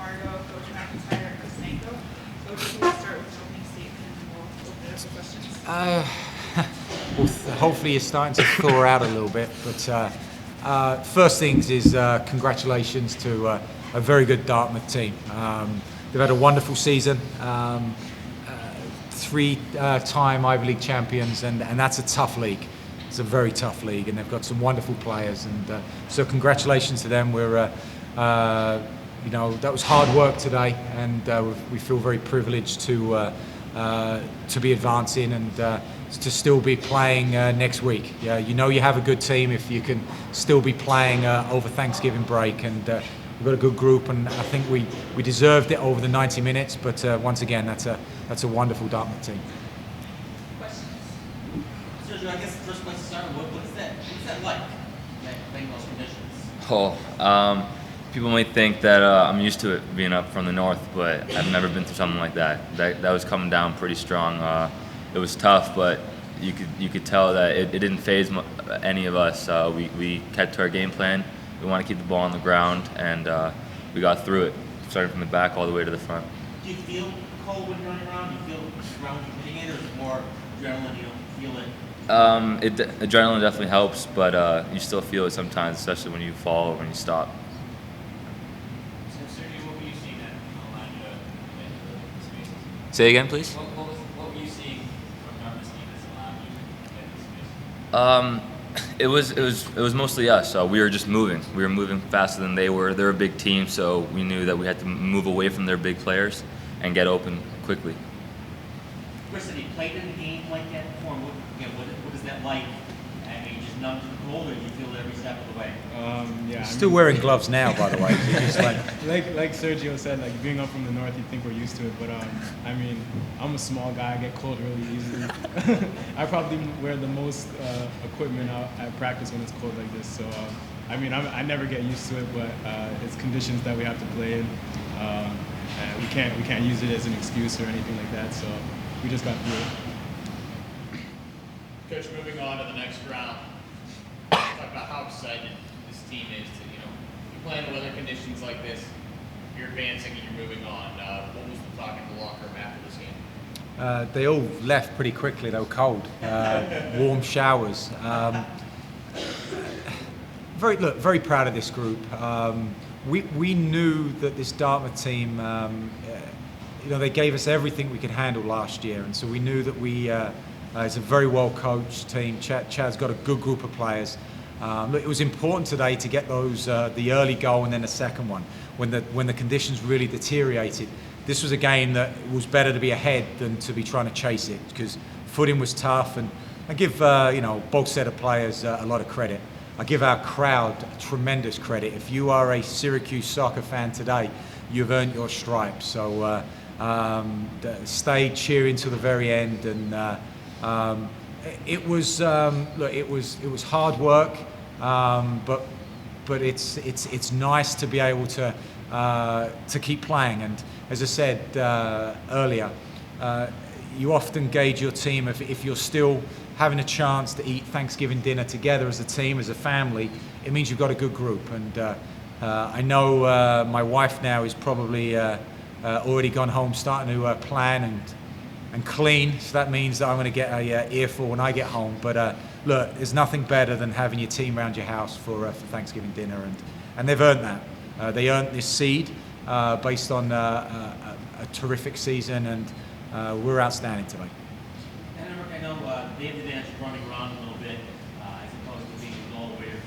Camargo, Coach McIntyre, and Chris Nanco. So just we'll start with an opening statement and we'll open it up for questions. Well, hopefully you're starting to thaw out a little bit. But first things is congratulations to a very good Dartmouth team. They've had a wonderful season. Three-time Ivy League champions, and that's a tough league. It's a very tough league, and they've got some wonderful players. And so congratulations to them. We're, that was hard work today, and we feel very privileged to be advancing and to still be playing next week. Yeah, you have a good team if you can still be playing over Thanksgiving break, and we've got a good group, and I think we deserved it over the 90 minutes. But once again, that's a wonderful Dartmouth team. Questions? Sergio, I guess the first place to start, what is that like, playing those conditions? People might think that I'm used to it being up from the north, but I've never been through something like that. That was coming down pretty strong. It was tough, but you could tell that it didn't faze any of us. We kept to our game plan. We want to keep the ball on the ground, and we got through it, starting from the back all the way to the front. Do you feel cold when you're running around? Do you feel the ground hitting it, or is it more adrenaline? You don't feel it? Adrenaline definitely helps, but you still feel it sometimes, especially when you fall or when you stop. So, Sergio, what were you seeing that allowed you to the spaces? Say again, please. What were you seeing from Dartmouth's team that's allowed you to get the spaces? It was mostly us. We were just moving. We were moving faster than they were. They're a big team, so we knew that we had to move away from their big players and get open quickly. Chris, have you played in a game like that before? What is that like? I mean, just numb to the cold, or do you feel it every step of the way? Yeah. Still wearing gloves now, by the way. You're just like Sergio said, like being up from the north, you think we're used to it, but I mean, I'm a small guy. I get cold really easily. I probably wear the most equipment out at practice when it's cold like this. So I mean, I never get used to it, but it's conditions that we have to play in. And we can't use it as an excuse or anything like that. So we just got through it. Coach, moving on to the next round, talk about how excited this team is to, you're playing in weather conditions like this, you're advancing and you're moving on. What was the talk in the locker room after this game? they all left pretty quickly. They were cold, warm showers. Very proud of this group. We knew that this Dartmouth team, they gave us everything we could handle last year, and so we knew that it's a very well coached team. Chad's got a good group of players. It was important today to get those the early goal and then the second one when the conditions really deteriorated. This was a game that it was better to be ahead than to be trying to chase it, because footing was tough, and I give both set of players a lot of credit. I give our crowd tremendous credit. If you are a Syracuse soccer fan today, you've earned your stripes. So stay cheering to the very end, and it was hard work, but it's nice to be able to keep playing. And as I said earlier, you often gauge your team if you're still having a chance to eat Thanksgiving dinner together as a team, as a family. It means you've got a good group. And I know my wife now is probably already gone home starting to plan and clean, so that means that I'm going to get a earful when I get home. But look, there's nothing better than having your team around your house for Thanksgiving dinner, and they've earned that. They earned this seed based on a terrific season, and we're outstanding today. Hendrik, I know David Vance is running around a little bit as opposed to being a goal where your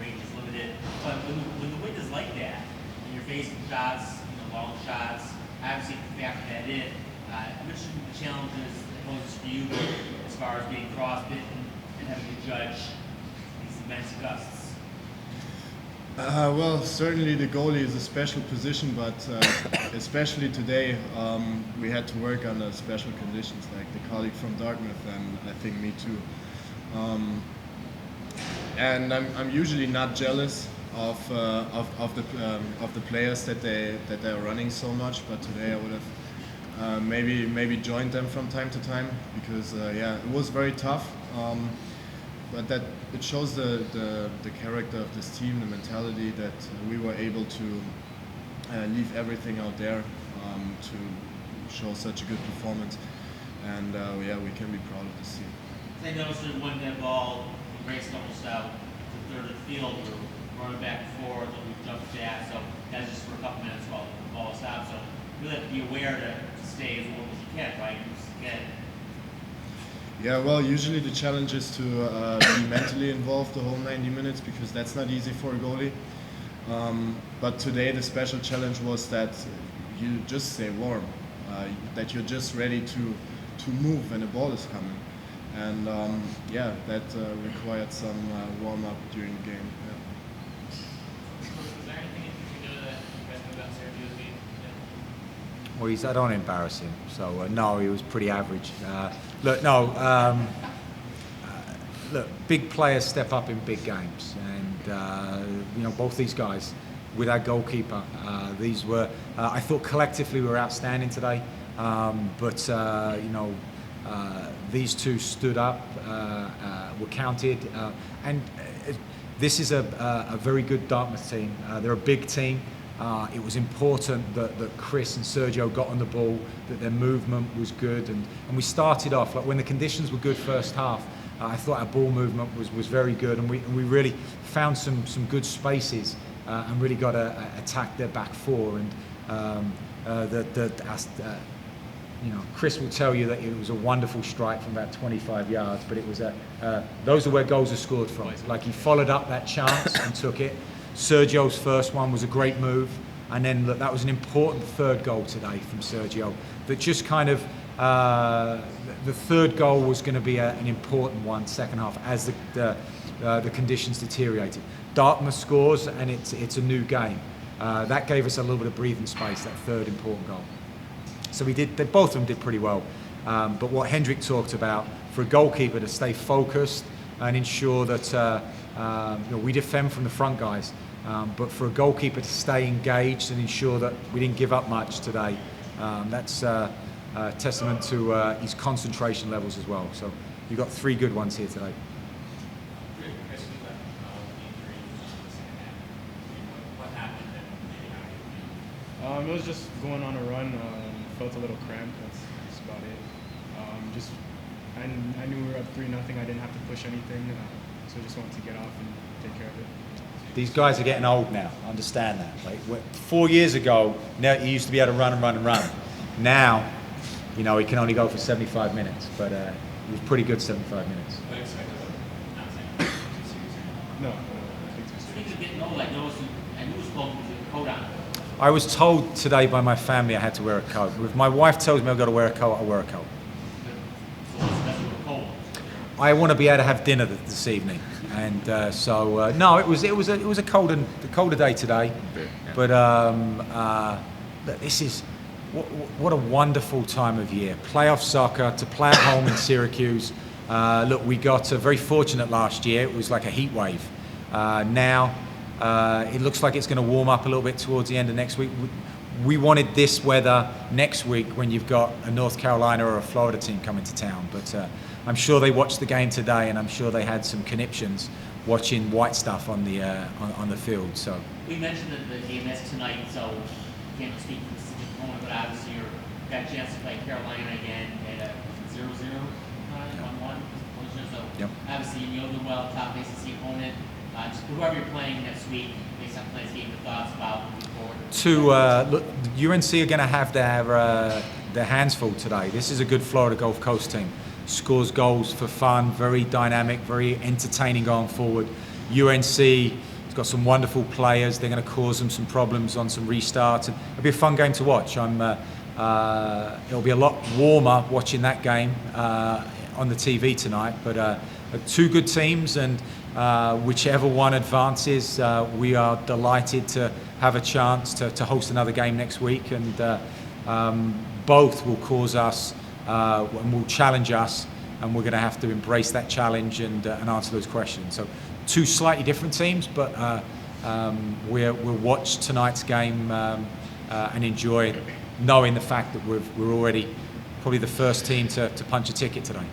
range is limited. But when the wind is like that, and you're facing shots, long shots, obviously you have to factor that in. Which of the challenges poses for you as far as being frostbitten and having to judge these immense gusts? Well, certainly the goalie is a special position, but especially today we had to work under special conditions, like the colleague from Dartmouth, and I think me too. And I'm usually not jealous of the players that they're running so much, but today I would have maybe joined them from time to time, because it was very tough. But that it shows the character of this team, the mentality that we were able leave everything out there to show such a good performance. And yeah, we can be proud of this team. I noticed that when that ball raced almost out to third of the field, we're running back and forth, and we jumped jacks, so that's just for a couple minutes while the ball stopped. So you really have to be aware to stay as warm as you can, right? Yeah, well, usually the challenge is to be mentally involved the whole 90 minutes because that's not easy for a goalie. But today the special challenge was that you just stay warm, that you're just ready to move when the ball is coming. And yeah, that required some warm-up during the game. Yeah. Was there anything in particular that you guys know about Sergio's game? Well, I don't embarrass him, so no, he was pretty average. Look, big players step up in big games, and both these guys, with our goalkeeper, these were. I thought collectively we were outstanding today, but these two stood up, were counted, and this is a very good Dartmouth team. They're a big team. It was important that Chris and Sergio got on the ball, that their movement was good, and we started off, like when the conditions were good first half, I thought our ball movement was very good, and we really found some good spaces and really got to attack their back four. And Chris will tell you that it was a wonderful strike from about 25 yards, but it was those are where goals are scored from. Like he followed up that chance and took it. Sergio's first one was a great move, and then look, that was an important third goal today from Sergio. That just kind of the third goal was going to be an important one second half as the conditions deteriorated. Dartmouth scores, and it's a new game. That gave us a little bit of breathing space. That third important goal. So both of them did pretty well. But what Hendrik talked about, for a goalkeeper to stay focused and ensure that we defend from the front guys, but for a goalkeeper to stay engaged and ensure that we didn't give up much today, that's a testament to his concentration levels as well. So you've got three good ones here today. It was just going on a run. Felt a little cramped. That's about it. I knew we were up 3-0. I didn't have to push anything, so I just wanted to get off and take care of it. These guys are getting old now. Understand that. Like 4 years ago, he used to be able to run and run and run. Now, he can only go for 75 minutes, but it was pretty good 75 minutes. No. Speaking of getting old, I knew it was called a coat on. I was told today by my family I had to wear a coat. If my wife tells me I've got to wear a coat, I'll wear a coat. I want to be able to have dinner this evening, and no, it was a colder day today, but this is what a wonderful time of year. Playoff soccer, to play at home in Syracuse. Look, we got very fortunate last year. It was like a heat wave. Now it looks like it's going to warm up a little bit towards the end of next week. We wanted this weather next week when you've got a North Carolina or a Florida team coming to town, but I'm sure they watched the game today, and I'm sure they had some conniptions watching white stuff on the field. So we mentioned that the game is tonight, so can't speak for the specific opponent, but obviously you got a chance to play Carolina again at a 0-0 1-1. So yep. Obviously you know them well, top ACC opponent. Just whoever you're playing next week, based on tonight's game, your thoughts about moving forward. Look, UNC are going to have their hands full today. This is a good Florida Gulf Coast team. Scores goals for fun, very dynamic, very entertaining going forward. UNC has got some wonderful players. They're going to cause them some problems on some restarts. It'll be a fun game to watch. It'll be a lot warmer watching that game on the TV tonight. But two good teams, and whichever one advances, we are delighted to have a chance to host another game next week. And both will cause us and will challenge us, and we're going to have to embrace that challenge and answer those questions. So two slightly different teams, but we'll watch tonight's game and enjoy knowing the fact that we're already probably the first team to punch a ticket today.